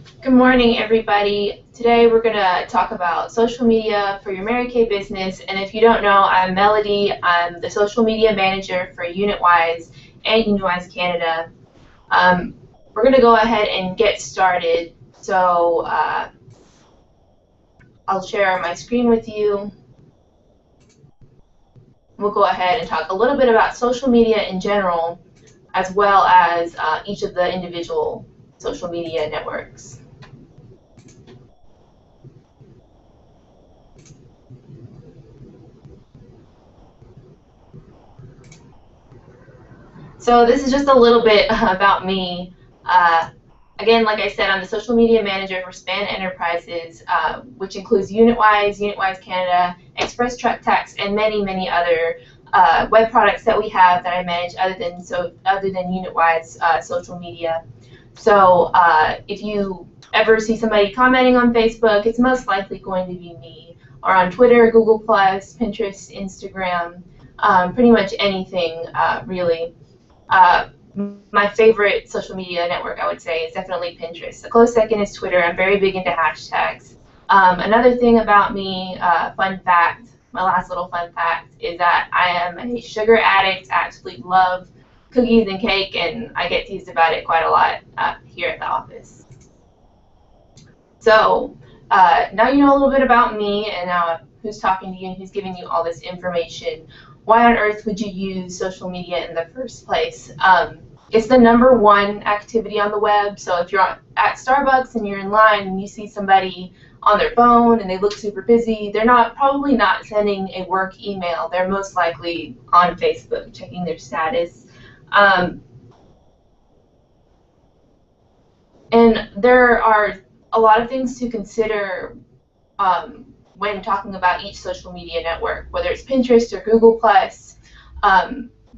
Good morning, everybody. Today we're going to talk about social media for your Mary Kay business. And if you don't know, I'm Melody. I'm the social media manager for UnitWise and UnitWise Canada. We're going to go ahead and get started. So I'll share my screen with you. We'll go ahead and talk a little bit about social media in general, as well as each of the individual social media networks. So this is just a little bit about me. Again, like I said, I'm the social media manager for Span Enterprises, which includes UnitWise, UnitWise Canada, Express Truck Tax, and many, many other web products that we have that I manage other than UnitWise social media. So if you ever see somebody commenting on Facebook, it's most likely going to be me, or on Twitter, Google+, Pinterest, Instagram, pretty much anything really. My favorite social media network, I would say, is definitely Pinterest. A close second is Twitter. I'm very big into hashtags. Another thing about me, fun fact, my last little fun fact, is that I am a sugar addict. I absolutely love cookies and cake, and I get teased about it quite a lot here at the office. So now you know a little bit about me and who's talking to you and who's giving you all this information. Why on earth would you use social media in the first place? It's the #1 activity on the web. So if you're at Starbucks and you're in line and you see somebody on their phone and they look super busy, they're probably not sending a work email. They're most likely on Facebook checking their status. And there are a lot of things to consider when talking about each social media network, whether it's Pinterest or Google+.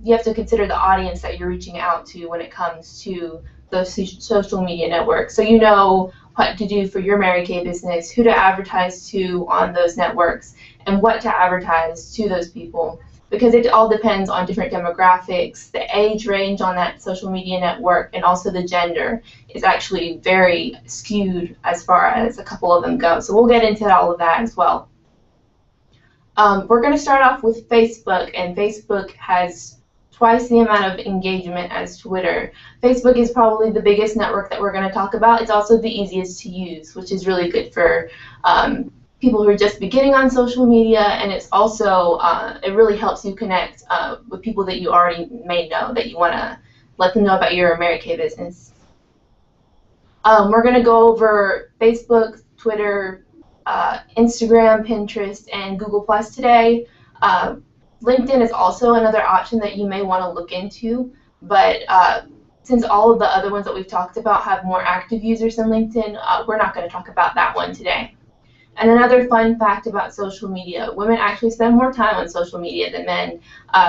You have to consider the audience that you're reaching out to when it comes to those social media networks. So you know what to do for your Mary Kay business, who to advertise to on those networks, and what to advertise to those people. Because it all depends on different demographics, the age range on that social media network, and also the gender is actually very skewed as far as a couple of them go. So we'll get into all of that as well. We're going to start off with Facebook, and Facebook has twice the amount of engagement as Twitter. Facebook is probably the biggest network that we're going to talk about. It's also the easiest to use, which is really good for people who are just beginning on social media, and it's also, it really helps you connect with people that you already may know, that you want to let them know about your Mary Kay business. We're going to go over Facebook, Twitter, Instagram, Pinterest, and Google+ today. LinkedIn is also another option that you may want to look into, but since all of the other ones that we've talked about have more active users than LinkedIn, we're not going to talk about that one today. And another fun fact about social media, women actually spend more time on social media than men,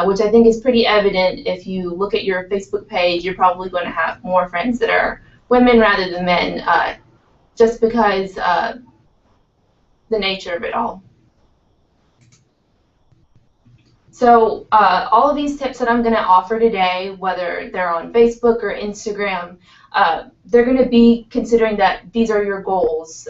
which I think is pretty evident. If you look at your Facebook page, you're probably going to have more friends that are women rather than men, just because the nature of it all. So all of these tips that I'm going to offer today, whether they're on Facebook or Instagram, they're going to be considering that these are your goals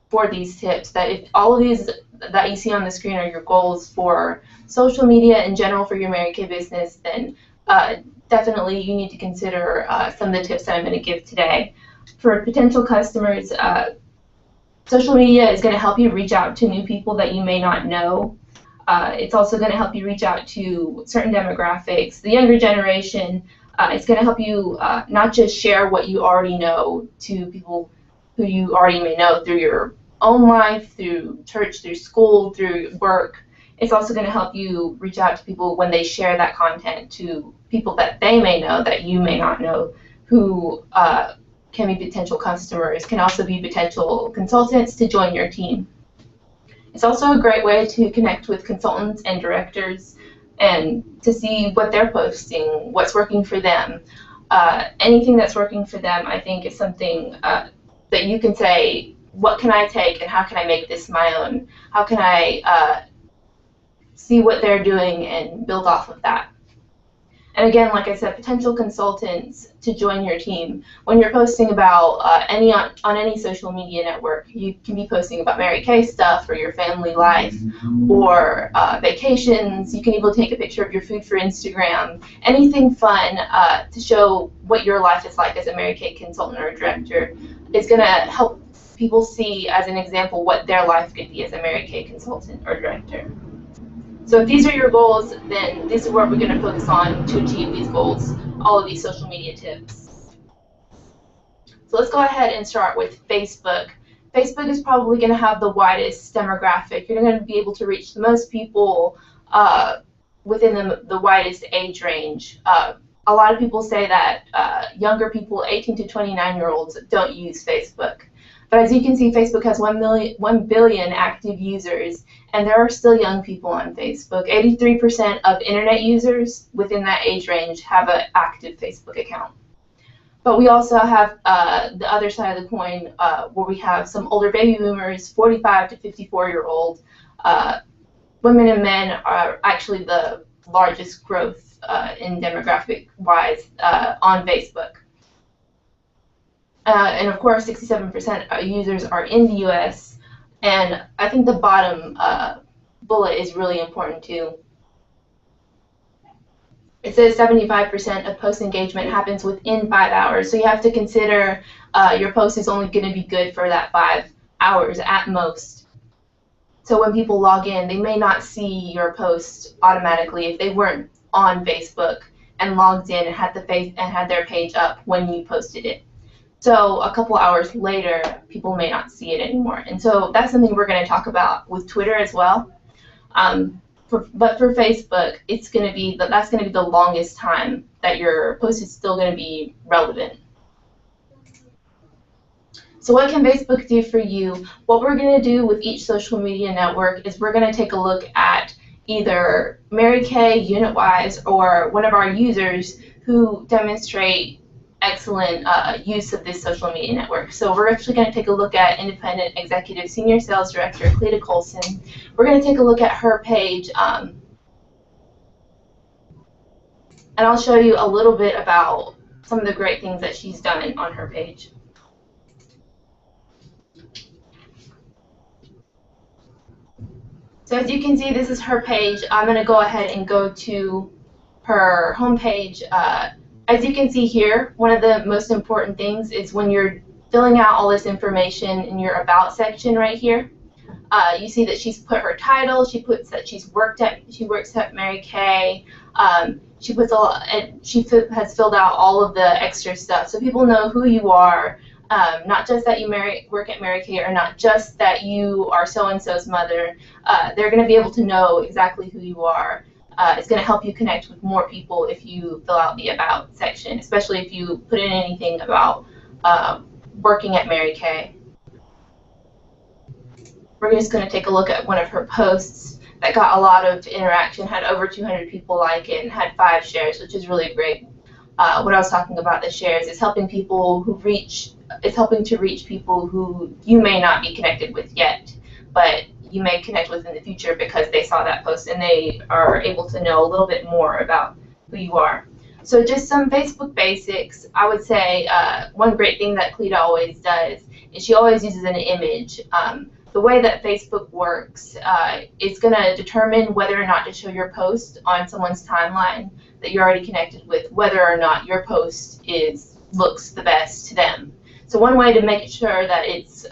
for these tips, that if all of these that you see on the screen are your goals for social media in general for your Mary Kay business, then definitely you need to consider some of the tips that I'm going to give today. For potential customers, social media is going to help you reach out to new people that you may not know. It's also going to help you reach out to certain demographics. The younger generation, it's going to help you not just share what you already know to people who you already may know through your own life, through church, through school, through work. It's also going to help you reach out to people when they share that content to people that they may know that you may not know, who can be potential customers, can also be potential consultants to join your team. It's also a great way to connect with consultants and directors and to see what they're posting, what's working for them. Anything that's working for them, I think, is something that you can say, what can I take and how can I make this my own? How can I see what they're doing and build off of that? And again, like I said, potential consultants to join your team. When you're posting about on any social media network, you can be posting about Mary Kay stuff or your family life or vacations. You can even take a picture of your food for Instagram. Anything fun to show what your life is like as a Mary Kay consultant or director is going to help people see as an example what their life could be as a Mary Kay consultant or director. So if these are your goals, then this is where we're going to focus on to achieve these goals, all of these social media tips. So let's go ahead and start with Facebook. Facebook is probably going to have the widest demographic. You're going to be able to reach the most people within the widest age range. A lot of people say that younger people, 18 to 29-year-olds, don't use Facebook. But as you can see, Facebook has 1 billion active users, and there are still young people on Facebook. 83% of internet users within that age range have an active Facebook account. But we also have the other side of the coin where we have some older baby boomers, 45 to 54-year-old. Women and men are actually the largest growth in demographic-wise on Facebook. And of course, 67% of users are in the US. And I think the bottom bullet is really important too. It says 75% of post engagement happens within 5 hours. So you have to consider your post is only going to be good for that 5 hours at most. So when people log in, they may not see your post automatically if they weren't on Facebook and logged in and had their page up when you posted it. So a couple hours later, people may not see it anymore. And so that's something we're going to talk about with Twitter as well. But for Facebook, that's going to be the longest time that your post is still going to be relevant. So what can Facebook do for you? What we're going to do with each social media network is we're going to take a look at either Mary Kay, UnitWise, or one of our users who demonstrate excellent use of this social media network. So we're actually going to take a look at Independent Executive Senior Sales Director Cleta Colson. We're going to take a look at her page, and I'll show you a little bit about some of the great things that she's done on her page. So as you can see, this is her page. I'm going to go ahead and go to her homepage. As you can see here, one of the most important things is when you're filling out all this information in your About section right here, you see that she's put her title, she puts that she works at Mary Kay, she has filled out all of the extra stuff so people know who you are, not just that you work at Mary Kay or not just that you are so-and-so's mother. They're going to be able to know exactly who you are. It's going to help you connect with more people if you fill out the About section, especially if you put in anything about working at Mary Kay. We're just going to take a look at one of her posts that got a lot of interaction, had over 200 people like it, and had 5 shares, which is really great. What I was talking about, the shares, is helping people to reach people who you may not be connected with yet, but you may connect with in the future because they saw that post and they are able to know a little bit more about who you are. So just some Facebook basics. I would say one great thing that Cleta always does is she always uses an image. The way that Facebook works, it's going to determine whether or not to show your post on someone's timeline that you're already connected with, whether or not your post looks the best to them. So one way to make sure that it's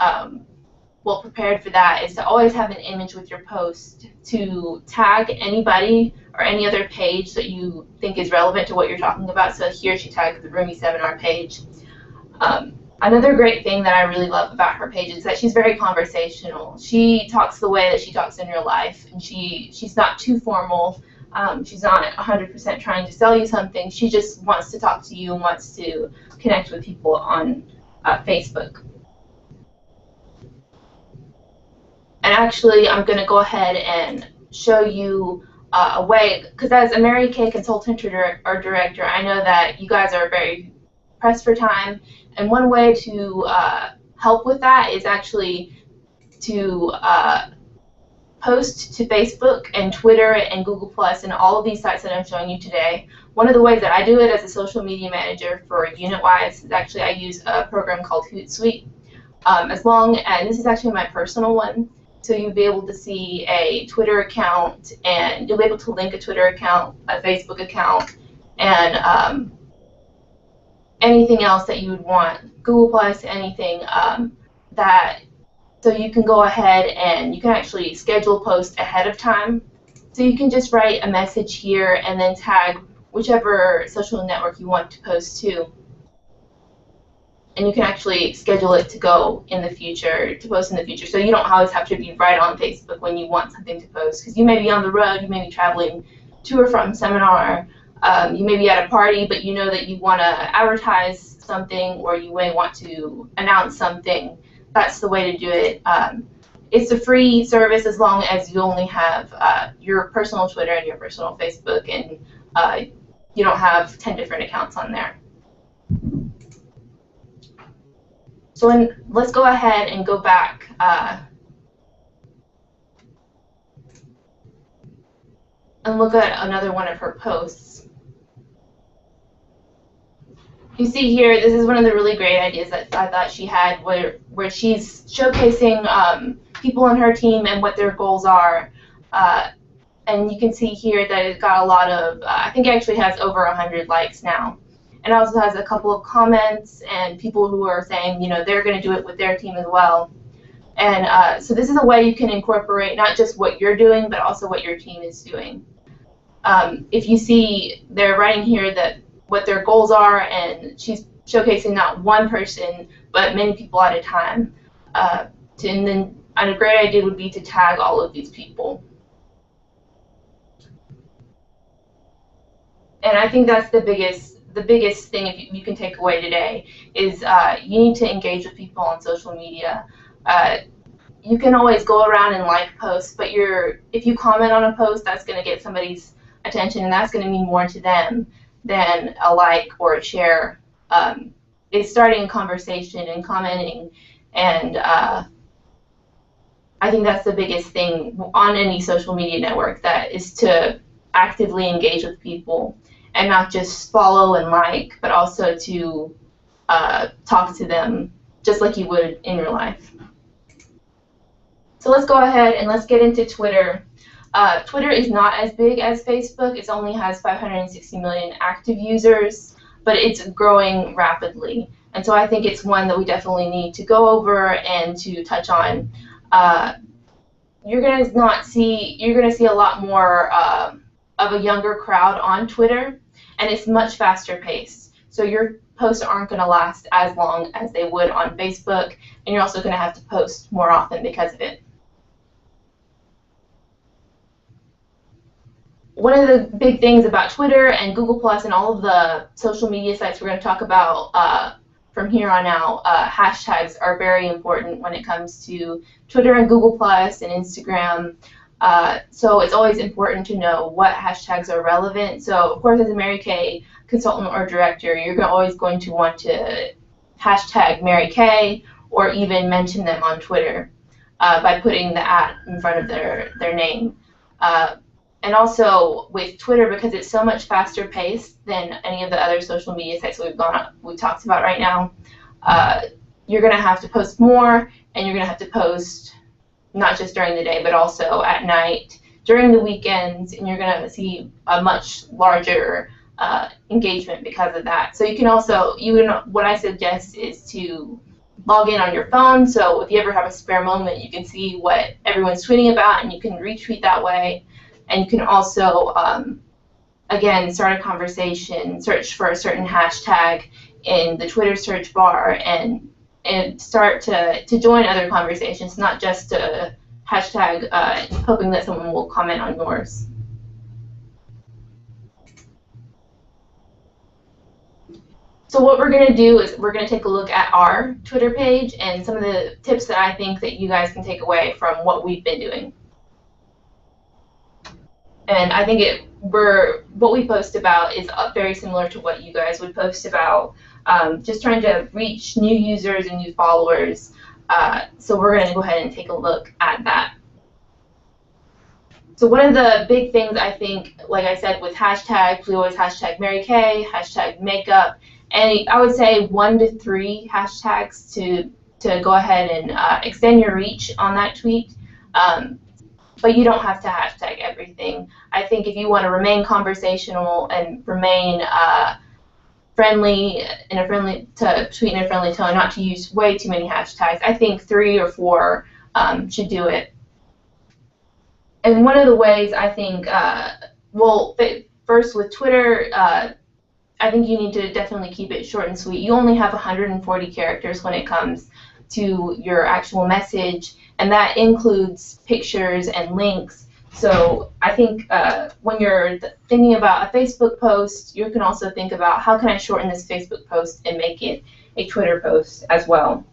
well prepared for that is to always have an image with your post to tag anybody or any other page that you think is relevant to what you're talking about. So here she tagged the Rumi Seminar page. Another great thing that I really love about her page is that she's very conversational. She talks the way that she talks in real life, and she's not too formal. She's not 100% trying to sell you something. She just wants to talk to you and wants to connect with people on Facebook. And actually, I'm going to go ahead and show you a way, because as a Mary Kay consultant or director, I know that you guys are very pressed for time, and one way to help with that is actually to post to Facebook and Twitter and Google Plus and all of these sites that I'm showing you today One of the ways that I do it as a social media manager for UnitWise is actually I use a program called Hootsuite. And this is actually my personal one, so you'll be able to see a Twitter account, and you'll be able to link a Twitter account, a Facebook account, and anything else that you would want, Google Plus, anything so you can go ahead and you can actually schedule posts ahead of time. So you can just write a message here and then tag whichever social network you want to post to. And you can actually schedule it to go in the future, to post in the future. So you don't always have to be right on Facebook when you want something to post, because you may be on the road, you may be traveling to or from seminar, you may be at a party, but you know that you want to advertise something or you may want to announce something. That's the way to do it. It's a free service as long as you only have your personal Twitter and your personal Facebook, and you don't have 10 different accounts on there. So let's go ahead and go back and look at another one of her posts. You see here, this is one of the really great ideas that I thought she had, where she's showcasing people on her team and what their goals are. And you can see here that it got a lot of, I think it actually has over 100 likes now. And it also has a couple of comments and people who are saying, you know, they're going to do it with their team as well. And so this is a way you can incorporate not just what you're doing, but also what your team is doing. If you see, they're writing here that what their goals are, and she's showcasing not one person, but many people at a time. And then a great idea would be to tag all of these people. And I think that's the biggest thing you can take away today is you need to engage with people on social media. You can always go around and like posts, but if you comment on a post, that's going to get somebody's attention, and that's going to mean more to them than a like or a share. It's starting a conversation and commenting, and I think that's the biggest thing on any social media network, that is to actively engage with people and not just follow and like, but also to talk to them just like you would in your life. So let's go ahead and let's get into Twitter. Twitter is not as big as Facebook. It only has 560 million active users, but it's growing rapidly. And so I think it's one that we definitely need to go over and to touch on. You're gonna see a lot more of a younger crowd on Twitter, and it's much faster paced. So your posts aren't going to last as long as they would on Facebook, and you're also going to have to post more often because of it. One of the big things about Twitter and Google Plus and all of the social media sites we're going to talk about from here on out, hashtags are very important when it comes to Twitter and Google Plus and Instagram. So it's always important to know what hashtags are relevant. So of course, as a Mary Kay consultant or director, you're always going to want to hashtag Mary Kay or even mention them on Twitter by putting the @ in front of their name. And also with Twitter, because it's so much faster paced than any of the other social media sites we've talked about right now, you're going to have to post more, and you're going to have to post not just during the day, but also at night, during the weekends, and you're going to see a much larger engagement because of that. So you can also, what I suggest is to log in on your phone, so if you ever have a spare moment, you can see what everyone's tweeting about, and you can retweet that way. And you can also, again, start a conversation, search for a certain hashtag in the Twitter search bar, and start to join other conversations, not just to hashtag hoping that someone will comment on yours. So what we're going to do is we're going to take a look at our Twitter page and some of the tips that I think that you guys can take away from what we've been doing. And I think what we post about is very similar to what you guys would post about, just trying to reach new users and new followers. So we're going to go ahead and take a look at that. So one of the big things I think, like I said, with hashtags, we always hashtag Mary Kay, hashtag makeup, and I would say 1 to 3 hashtags to go ahead and extend your reach on that tweet. But you don't have to hashtag everything. I think if you want to remain conversational and remain friendly to tweet in a friendly tone, not to use way too many hashtags, I think 3 or 4 should do it. And one of the ways I think, well, first with Twitter, I think you need to definitely keep it short and sweet. You only have 140 characters when it comes to your actual message, and that includes pictures and links. So I think when you're thinking about a Facebook post, you can also think about how can I shorten this Facebook post and make it a Twitter post as well.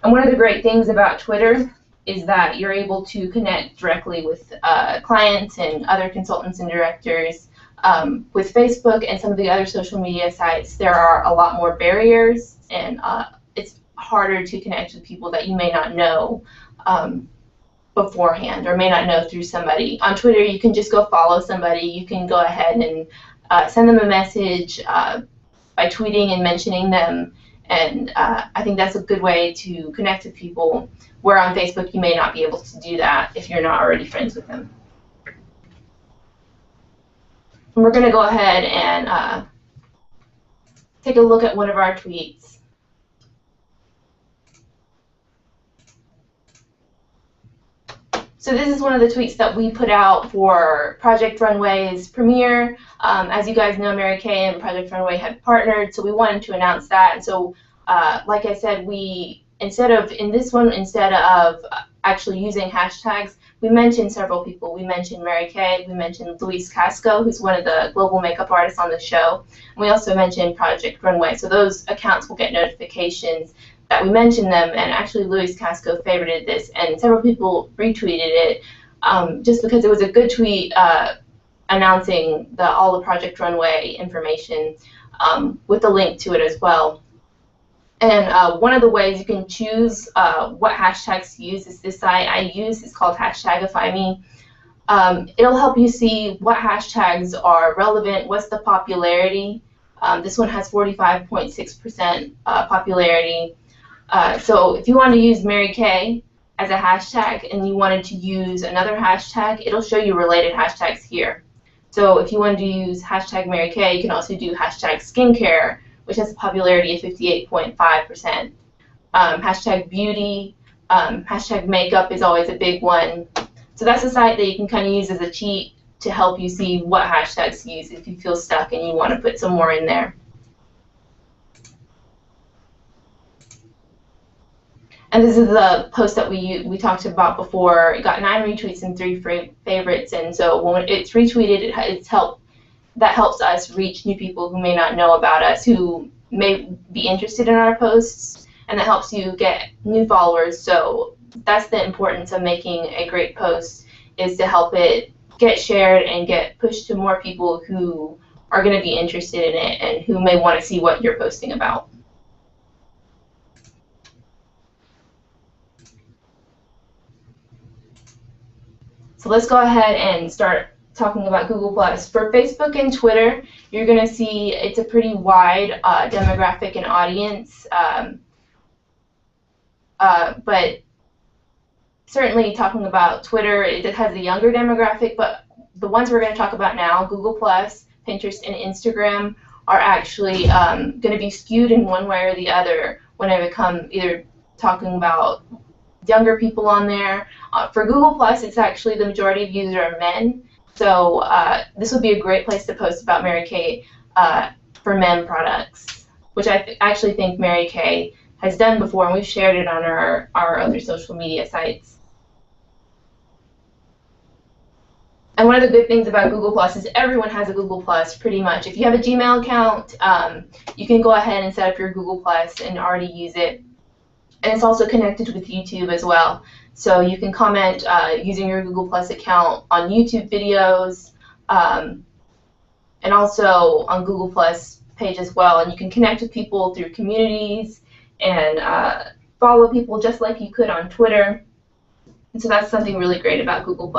And one of the great things about Twitter is that you're able to connect directly with clients and other consultants and directors. With Facebook and some of the other social media sites, there are a lot more barriers, and it's harder to connect with people that you may not know beforehand or may not know through somebody. On Twitter, you can just go follow somebody. You can go ahead and send them a message by tweeting and mentioning them, and I think that's a good way to connect with people, where on Facebook you may not be able to do that if you're not already friends with them. And we're going to go ahead and take a look at one of our tweets. So this is one of the tweets that we put out for Project Runway's premiere. As you guys know, Mary Kay and Project Runway had partnered, so we wanted to announce that. And so, like I said, instead of actually using hashtags, we mentioned several people. We mentioned Mary Kay, we mentioned Luis Casco, who's one of the global makeup artists on the show, and we also mentioned Project Runway. So those accounts will get notifications that we mentioned them, and actually Luis Casco favorited this, and several people retweeted it just because it was a good tweet announcing all the Project Runway information with the link to it as well. And one of the ways you can choose what hashtags to use is this site I use. It's called Hashtagify Me. It'll help you see what hashtags are relevant, what's the popularity. This one has 45.6% popularity. So if you want to use Mary Kay as a hashtag and you wanted to use another hashtag, it'll show you related hashtags here. So if you wanted to use hashtag Mary Kay, you can also do hashtag skincare, which has a popularity of 58.5%. Hashtag beauty, hashtag makeup is always a big one. So that's a site that you can kind of use as a cheat to help you see what hashtags to use if you feel stuck and you want to put some more in there. And this is the post that we talked about before. It got 9 retweets and 3 favorites, and so when it's retweeted, that helps us reach new people who may not know about us, who may be interested in our posts, and that helps you get new followers. So that's the importance of making a great post, is to help it get shared and get pushed to more people who are going to be interested in it and who may want to see what you're posting about. So let's go ahead and start talking about Google+. For Facebook and Twitter, you're going to see it's a pretty wide demographic and audience, but certainly talking about Twitter, it has a younger demographic, but the ones we're going to talk about now, Google+, Pinterest, and Instagram, are actually going to be skewed in one way or the other when I become either talking about younger people on there. For Google+, it's actually the majority of users are men, so this would be a great place to post about Mary Kay for men products, which I actually think Mary Kay has done before, and we've shared it on our other social media sites. And one of the good things about Google+ is everyone has a Google+ pretty much. If you have a Gmail account, you can go ahead and set up your Google+ and already use it. And it's also connected with YouTube as well. So you can comment using your Google+ account on YouTube videos, and also on Google+ page as well. And you can connect with people through communities and follow people just like you could on Twitter. And so that's something really great about Google+.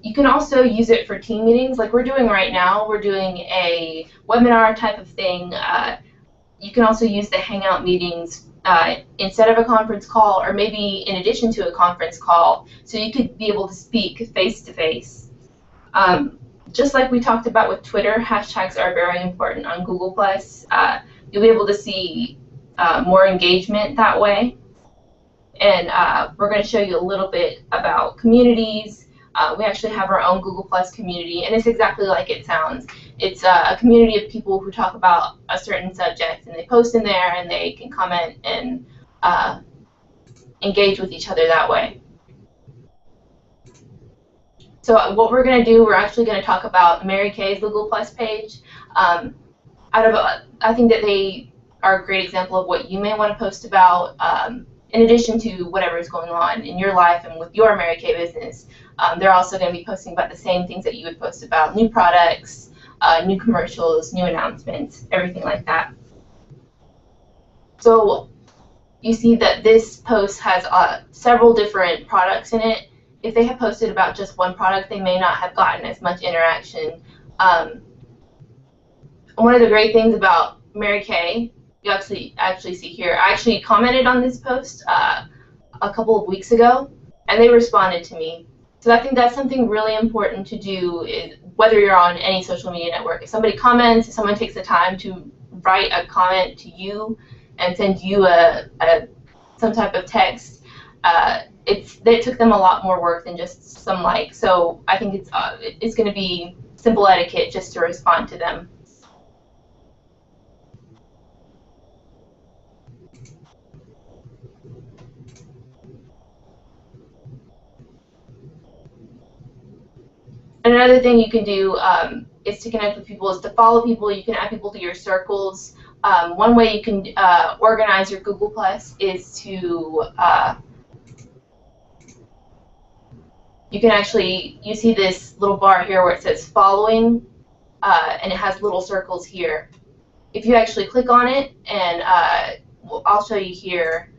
You can also use it for team meetings like we're doing right now. We're doing a webinar type of thing. You can also use the Hangout meetings instead of a conference call, or maybe in addition to a conference call, so you could be able to speak face-to-face. Just like we talked about with Twitter, hashtags are very important on Google+. You'll be able to see more engagement that way. And we're going to show you a little bit about communities. We actually have our own Google Plus community, and it's exactly like it sounds. It's a community of people who talk about a certain subject, and they post in there, and they can comment and engage with each other that way. So what we're going to do, we're actually going to talk about Mary Kay's Google Plus page. I think that they are a great example of what you may want to post about, in addition to whatever is going on in your life and with your Mary Kay business. They're also going to be posting about the same things that you would post about: new products, new commercials, new announcements, everything like that. So you see that this post has several different products in it. If they had posted about just one product, they may not have gotten as much interaction. One of the great things about Mary Kay, you actually see here, I actually commented on this post a couple of weeks ago, and they responded to me. So I think that's something really important to do, is whether you're on any social media network. If somebody comments, if someone takes the time to write a comment to you and send you some type of text, it took them a lot more work than just some like. So I think it's going to be simple etiquette just to respond to them. And another thing you can do is to connect with people, is to follow people. You can add people to your circles. One way you can organize your Google Plus is to, you can actually, you see this little bar here where it says following, and it has little circles here. If you actually click on it, and I'll show you here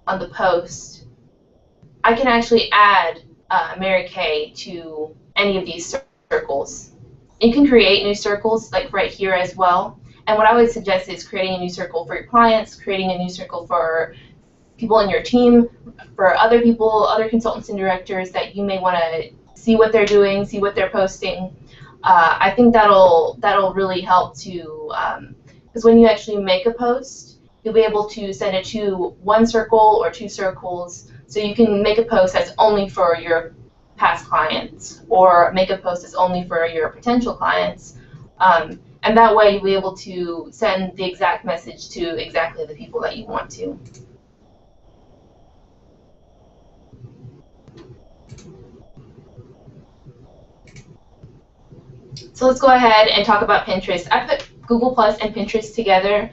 on the post, I can actually add Mary Kay to any of these circles. You can create new circles like right here as well. And what I would suggest is creating a new circle for your clients, creating a new circle for people in your team, for other people, other consultants and directors that you may want to see what they're doing, see what they're posting. I think that'll really help to, because when you actually make a post, you'll be able to send it to one circle or two circles. So you can make a post that's only for your past clients, or make a post that's only for your potential clients. And that way you'll be able to send the exact message to exactly the people that you want to. So let's go ahead and talk about Pinterest. I put Google Plus and Pinterest together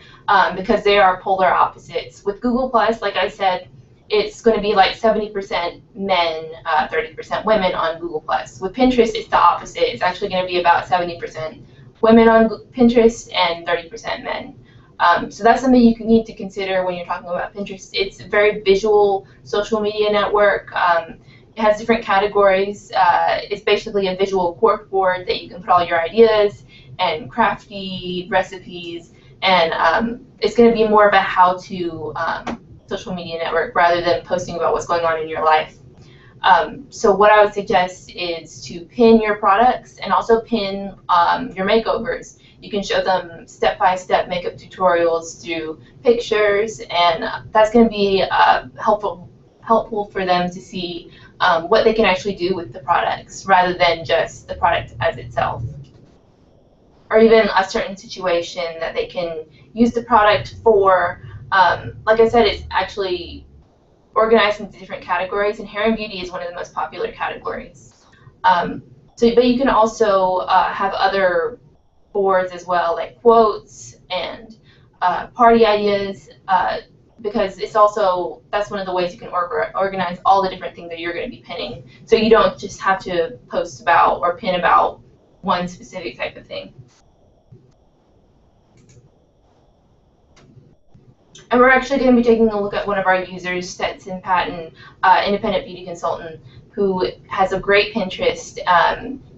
because they are polar opposites. With Google Plus, like I said, it's going to be like 70% men, 30% women on Google Plus. With Pinterest, it's the opposite. It's actually going to be about 70% women on Pinterest and 30% men. So that's something you need to consider when you're talking about Pinterest. It's a very visual social media network. It has different categories. It's basically a visual corkboard that you can put all your ideas and crafty recipes, and it's going to be more of a how-to social media network rather than posting about what's going on in your life. So what I would suggest is to pin your products and also pin your makeovers. You can show them step-by-step makeup tutorials through pictures, and that's going to be helpful for them to see what they can actually do with the products rather than just the product as itself. Or even a certain situation that they can use the product for. Like I said, it's actually organized into different categories, and hair and beauty is one of the most popular categories. But you can also have other boards as well, like quotes and party ideas, because it's also, that's one of the ways you can organize all the different things that you're going to be pinning. So you don't just have to post about or pin about one specific type of thing. And we're actually going to be taking a look at one of our users, Stetson Patton, independent beauty consultant, who has a great Pinterest.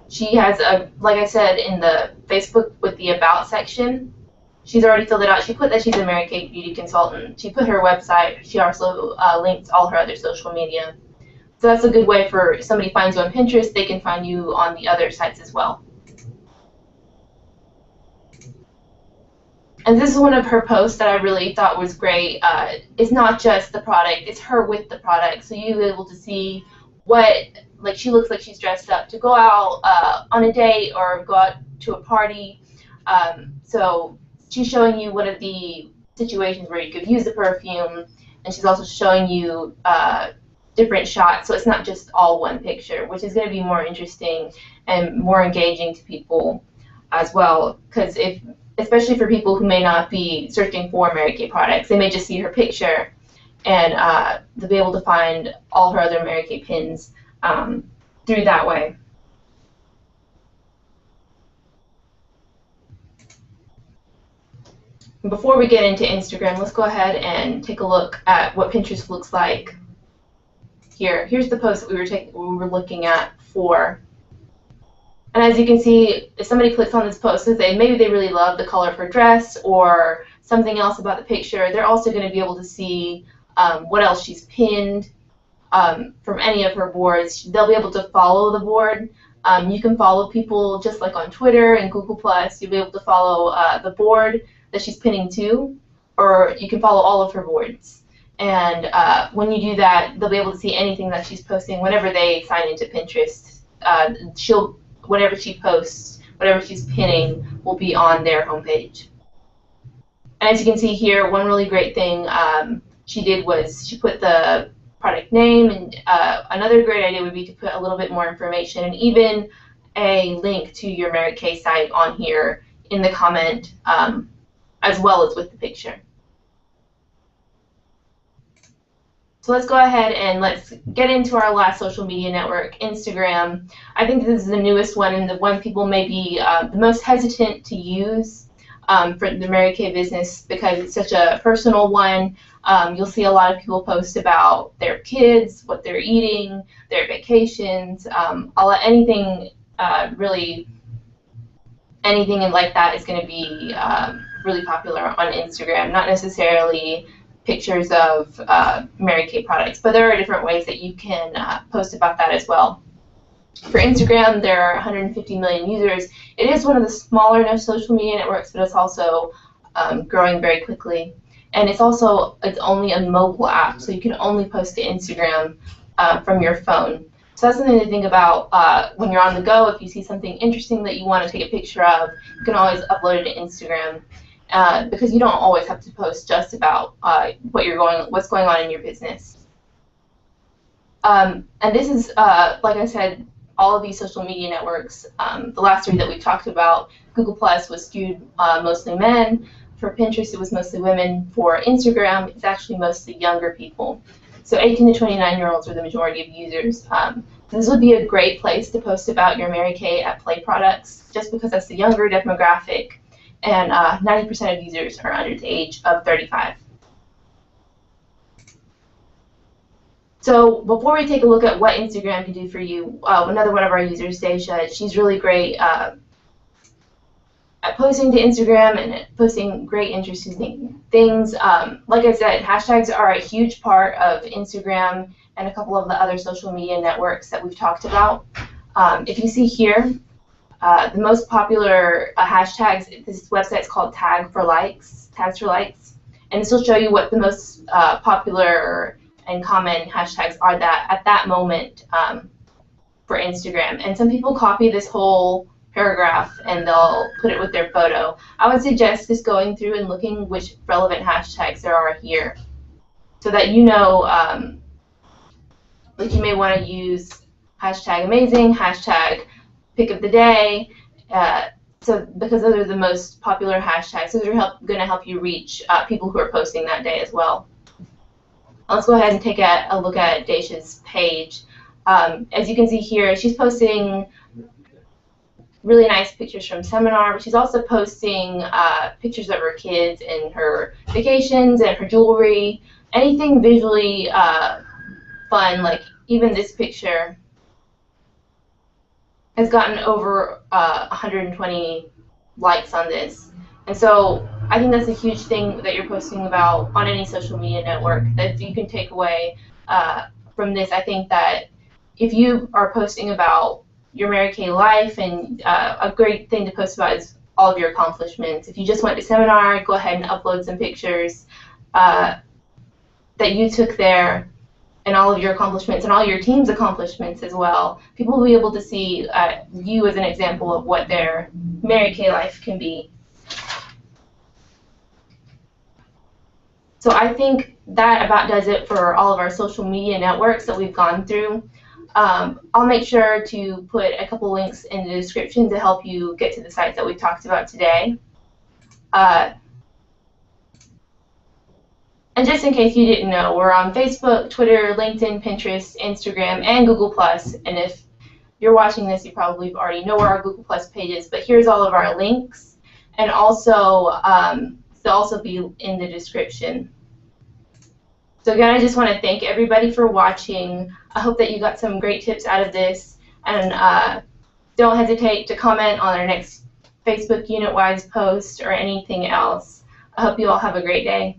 She has like I said, in the Facebook with the About section, she's already filled it out. She put that she's a Mary Kay beauty consultant. She put her website. She also links all her other social media. So that's a good way for if somebody finds you on Pinterest, they can find you on the other sites as well. And this is one of her posts that I really thought was great. It's not just the product, it's her with the product. So you'll be able to see what, like, she looks like she's dressed up to go out on a date or go out to a party. So she's showing you one of the situations where you could use the perfume, and she's also showing you different shots. So it's not just all one picture, which is going to be more interesting and more engaging to people as well. Because especially for people who may not be searching for Mary Kay products, they may just see her picture, and they'll be able to find all her other Mary Kay pins through that way. Before we get into Instagram, let's go ahead and take a look at what Pinterest looks like here. Here's the post that we were looking at for. And as you can see, if somebody clicks on this post and maybe they really love the color of her dress or something else about the picture, they're also going to be able to see what else she's pinned from any of her boards. They'll be able to follow the board. You can follow people just like on Twitter and Google+. You'll be able to follow the board that she's pinning to, or you can follow all of her boards. And when you do that, they'll be able to see anything that she's posting whenever they sign into Pinterest. Whatever she posts, whatever she's pinning, will be on their homepage. And as you can see here, one really great thing she did was she put the product name, and another great idea would be to put a little bit more information and even a link to your Mary Kay site on here in the comment, as well as with the picture. So let's go ahead and let's get into our last social media network, Instagram. I think this is the newest one and the one people may be the most hesitant to use for the Mary Kay business because it's such a personal one. You'll see a lot of people post about their kids, what they're eating, their vacations, anything really, anything like that is going to be really popular on Instagram, not necessarily pictures of Mary Kay products, but there are different ways that you can post about that as well. For Instagram, there are 150 million users. It is one of the smaller social media networks, but it's also growing very quickly. And it's only a mobile app, so you can only post to Instagram from your phone. So that's something to think about when you're on the go. If you see something interesting that you want to take a picture of, you can always upload it to Instagram. Because you don't always have to post just about what's going on in your business. And this is, like I said, all of these social media networks. The last three that we talked about, Google+ was skewed mostly men. For Pinterest, it was mostly women. For Instagram, it's actually mostly younger people. So 18 to 29-year-olds are the majority of users. This would be a great place to post about your Mary Kay at Play products, just because that's the younger demographic. And 90% of users are under the age of 35. So before we take a look at what Instagram can do for you, another one of our users, Deja, she's really great at posting to Instagram and posting great interesting things. Like I said, hashtags are a huge part of Instagram and a couple of the other social media networks that we've talked about. If you see here, the most popular hashtags, this website is called Tags for Likes, and this will show you what the most popular and common hashtags are at that moment for Instagram. And some people copy this whole paragraph and they'll put it with their photo. I would suggest just going through and looking which relevant hashtags there are here, so that you know, like you may want to use hashtag amazing, hashtag pick of the day, because those are the most popular hashtags. Those are going to help you reach people who are posting that day as well. Let's go ahead and take a look at Deja's page. As you can see here, she's posting really nice pictures from seminar, but she's also posting pictures of her kids and her vacations and her jewelry, anything visually fun, like even this picture has gotten over 120 likes on this. And so I think that's a huge thing that you're posting about on any social media network that you can take away from this. I think that if you are posting about your Mary Kay life, and a great thing to post about is all of your accomplishments. If you just went to seminar, go ahead and upload some pictures that you took there, and all of your accomplishments and all your team's accomplishments as well. People will be able to see you as an example of what their Mary Kay life can be. So I think that about does it for all of our social media networks that we've gone through. I'll make sure to put a couple links in the description to help you get to the sites that we talked about today. And just in case you didn't know, we're on Facebook, Twitter, LinkedIn, Pinterest, Instagram, and Google+. And if you're watching this, you probably already know where our Google+ page is, but here's all of our links. And also, they'll also be in the description. So again, I just want to thank everybody for watching. I hope that you got some great tips out of this. And don't hesitate to comment on our next Facebook UnitWise post or anything else. I hope you all have a great day.